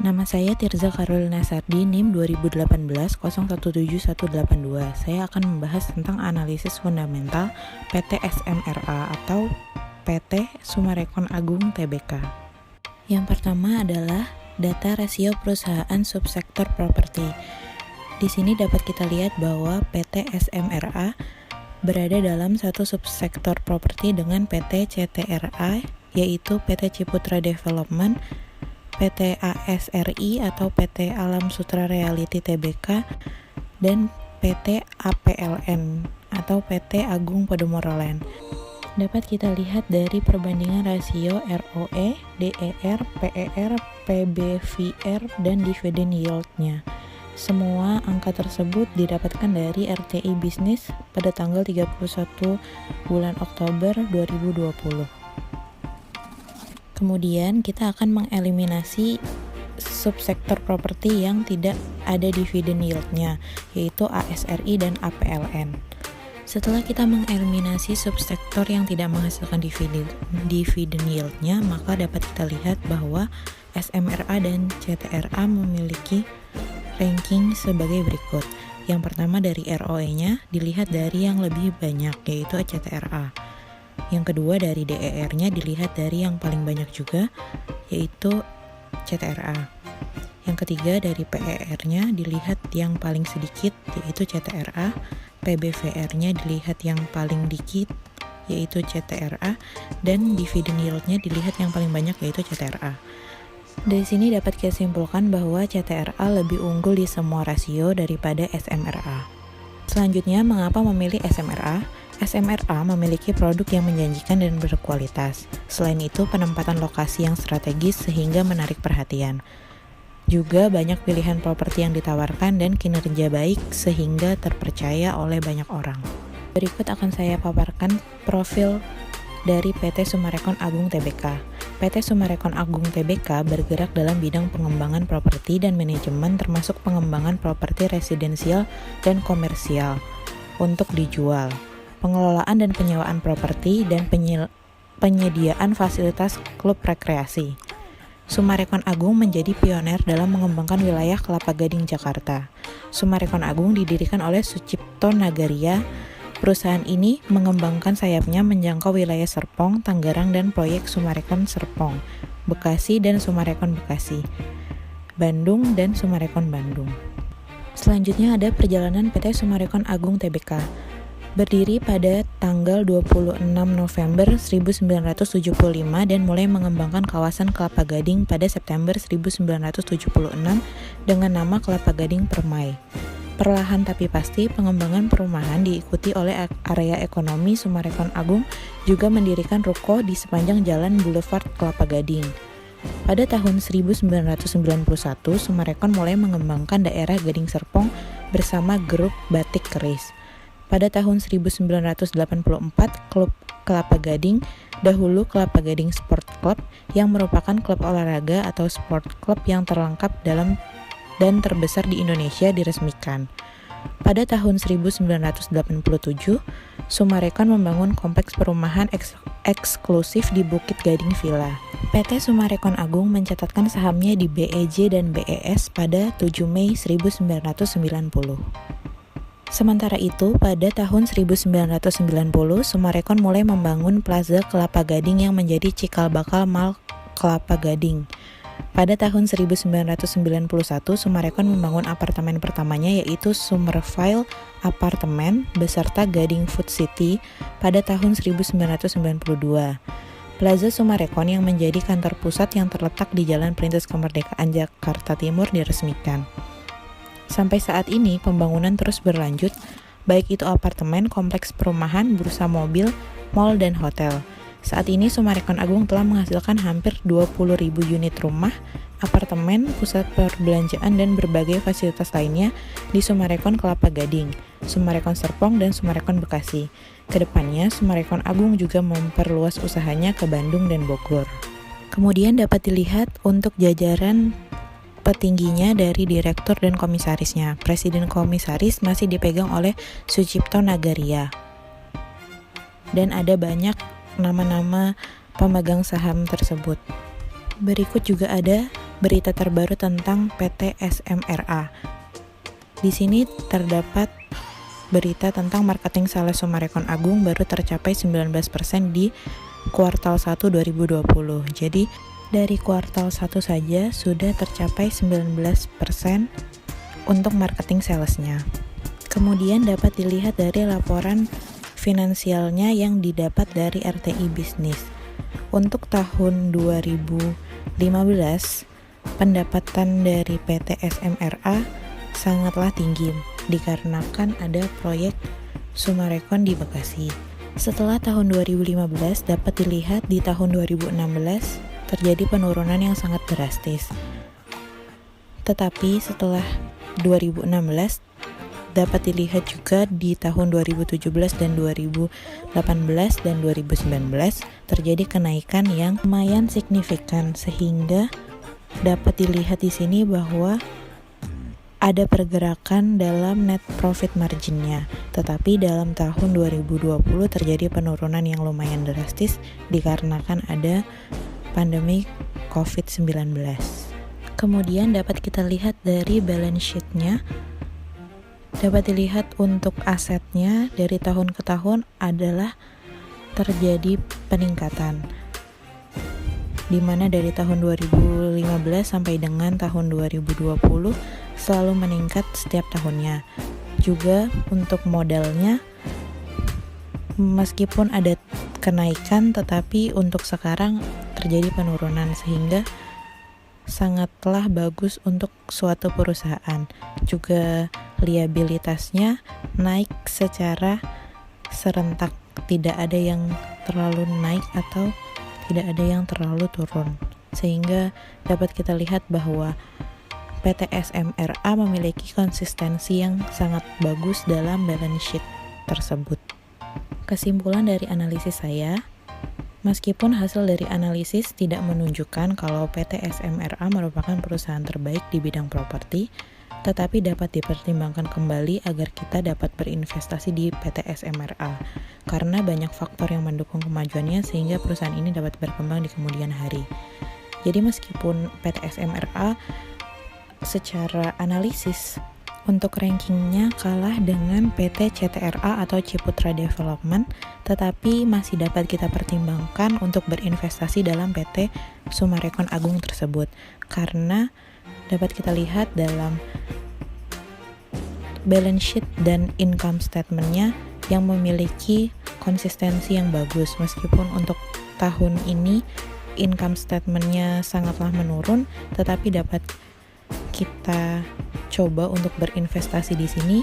Nama saya Tirza Karolina Sardi, NIM 2018-017182. Saya akan membahas tentang analisis fundamental PT SMRA atau PT Summarecon Agung Tbk. Yang pertama adalah data rasio perusahaan subsektor properti. Di sini dapat kita lihat bahwa PT SMRA berada dalam satu subsektor properti dengan PT CTRA, yaitu PT Ciputra Development, PT ASRI atau PT Alam Sutra Realty Tbk, dan PT APLN atau PT Agung Podomoro Land. Dapat kita lihat dari perbandingan rasio ROE, DER, PER, PBVR, dan dividend yield-nya. Semua angka tersebut didapatkan dari RTI Bisnis pada tanggal 31 bulan Oktober 2020. Kemudian kita akan mengeliminasi subsektor properti yang tidak ada dividen yield-nya, yaitu ASRI dan APLN. Setelah kita mengeliminasi subsektor yang tidak menghasilkan dividen yield-nya, maka dapat kita lihat bahwa SMRA dan CTRA memiliki ranking sebagai berikut. Yang pertama dari ROE-nya dilihat dari yang lebih banyak, yaitu CTRA. Yang kedua dari DER-nya dilihat dari yang paling banyak juga, yaitu CTRA. Yang ketiga dari PER-nya dilihat yang paling sedikit, yaitu CTRA. PBVR-nya dilihat yang paling dikit, yaitu CTRA. Dan dividen yield-nya dilihat yang paling banyak, yaitu CTRA. Dari sini dapat kita simpulkan bahwa CTRA lebih unggul di semua rasio daripada SMRA. Selanjutnya, mengapa memilih SMRA? SMRA memiliki produk yang menjanjikan dan berkualitas. Selain itu, penempatan lokasi yang strategis sehingga menarik perhatian. Juga banyak pilihan properti yang ditawarkan dan kinerja baik sehingga terpercaya oleh banyak orang. Berikut akan saya paparkan profil dari PT Summarecon Agung Tbk. PT Summarecon Agung Tbk bergerak dalam bidang pengembangan properti dan manajemen, termasuk pengembangan properti residensial dan komersial untuk dijual, pengelolaan dan penyewaan properti, dan penyediaan fasilitas klub rekreasi. Summarecon Agung menjadi pioner dalam mengembangkan wilayah Kelapa Gading, Jakarta. Summarecon Agung didirikan oleh Sucipto Nagaria. Perusahaan ini mengembangkan sayapnya menjangkau wilayah Serpong, Tangerang, dan proyek Summarecon Serpong, Bekasi, dan Summarecon Bekasi, Bandung, dan Summarecon Bandung. Selanjutnya ada perjalanan PT Summarecon Agung Tbk. Berdiri pada tanggal 26 November 1975 dan mulai mengembangkan kawasan Kelapa Gading pada September 1976 dengan nama Kelapa Gading Permai. Perlahan tapi pasti, pengembangan perumahan diikuti oleh area ekonomi. Summarecon Agung juga mendirikan ruko di sepanjang jalan Boulevard Kelapa Gading. Pada tahun 1991, Summarecon mulai mengembangkan daerah Gading Serpong bersama grup Batik Keris. Pada tahun 1984, Klub Kelapa Gading, dahulu Kelapa Gading Sport Club, yang merupakan klub olahraga atau sport club yang terlengkap dalam dan terbesar di Indonesia, diresmikan. Pada tahun 1987, Summarecon membangun kompleks perumahan eksklusif di Bukit Gading Villa. PT Summarecon Agung mencatatkan sahamnya di BEJ dan BES pada 7 Mei 1990. Sementara itu, pada tahun 1990, Summarecon mulai membangun Plaza Kelapa Gading yang menjadi cikal bakal Mall Kelapa Gading. Pada tahun 1991, Summarecon membangun apartemen pertamanya, yaitu Summerville Apartemen beserta Gading Food City pada tahun 1992. Plaza Summarecon yang menjadi kantor pusat yang terletak di Jalan Perintis Kemerdekaan Jakarta Timur diresmikan. Sampai saat ini, pembangunan terus berlanjut, baik itu apartemen, kompleks perumahan, bursa mobil, mal, dan hotel. Saat ini, Summarecon Agung telah menghasilkan hampir 20.000 unit rumah, apartemen, pusat perbelanjaan, dan berbagai fasilitas lainnya di Summarecon Kelapa Gading, Summarecon Serpong, dan Summarecon Bekasi. Kedepannya, Summarecon Agung juga memperluas usahanya ke Bandung dan Bogor. Kemudian dapat dilihat untuk jajaran petingginya dari direktur dan komisarisnya. Presiden komisaris masih dipegang oleh Sucipto Nagaria. Dan ada banyak nama-nama pemegang saham tersebut. Berikut juga ada berita terbaru tentang PT SMRA. Di sini terdapat berita tentang marketing sales Summarecon Agung baru tercapai 19% di kuartal 1 2020. Jadi dari kuartal 1 saja sudah tercapai 19% untuk marketing salesnya. Kemudian dapat dilihat dari laporan finansialnya yang didapat dari RTI Bisnis. Untuk tahun 2015, pendapatan dari PT SMRA sangatlah tinggi dikarenakan ada proyek Summarecon di Bekasi. Setelah tahun 2015 dapat dilihat di tahun 2016 terjadi penurunan yang sangat drastis. Tetapi setelah 2016 dapat dilihat juga di tahun 2017 dan 2018 dan 2019 terjadi kenaikan yang lumayan signifikan, sehingga dapat dilihat di sini bahwa ada pergerakan dalam net profit marginnya. Tetapi dalam tahun 2020 terjadi penurunan yang lumayan drastis dikarenakan ada pandemi COVID-19. Kemudian dapat kita lihat dari balance sheet-nya. Dapat dilihat untuk asetnya dari tahun ke tahun adalah terjadi peningkatan, di mana dari tahun 2015 sampai dengan tahun 2020 selalu meningkat setiap tahunnya. Juga untuk modalnya meskipun ada kenaikan, tetapi untuk sekarang terjadi penurunan, sehingga sangatlah bagus untuk suatu perusahaan. Juga liabilitasnya naik secara serentak, tidak ada yang terlalu naik atau tidak ada yang terlalu turun, sehingga dapat kita lihat bahwa PT SMRA memiliki konsistensi yang sangat bagus dalam balance sheet tersebut. Kesimpulan dari analisis saya, meskipun hasil dari analisis tidak menunjukkan kalau PT SMRA merupakan perusahaan terbaik di bidang properti, tetapi dapat dipertimbangkan kembali agar kita dapat berinvestasi di PT SMRA, karena banyak faktor yang mendukung kemajuannya sehingga perusahaan ini dapat berkembang di kemudian hari. Jadi meskipun PT SMRA secara analisis untuk rankingnya kalah dengan PT CTRA atau Ciputra Development, tetapi masih dapat kita pertimbangkan untuk berinvestasi dalam PT Summarecon Agung tersebut, karena dapat kita lihat dalam balance sheet dan income statement-nya yang memiliki konsistensi yang bagus. Meskipun untuk tahun ini income statement-nya sangatlah menurun, tetapi dapat kita coba untuk berinvestasi di sini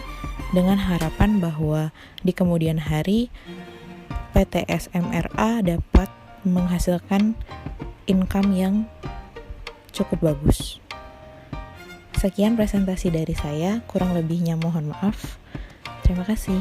dengan harapan bahwa di kemudian hari PT SMRA dapat menghasilkan income yang cukup bagus. Sekian presentasi dari saya, kurang lebihnya mohon maaf. Terima kasih.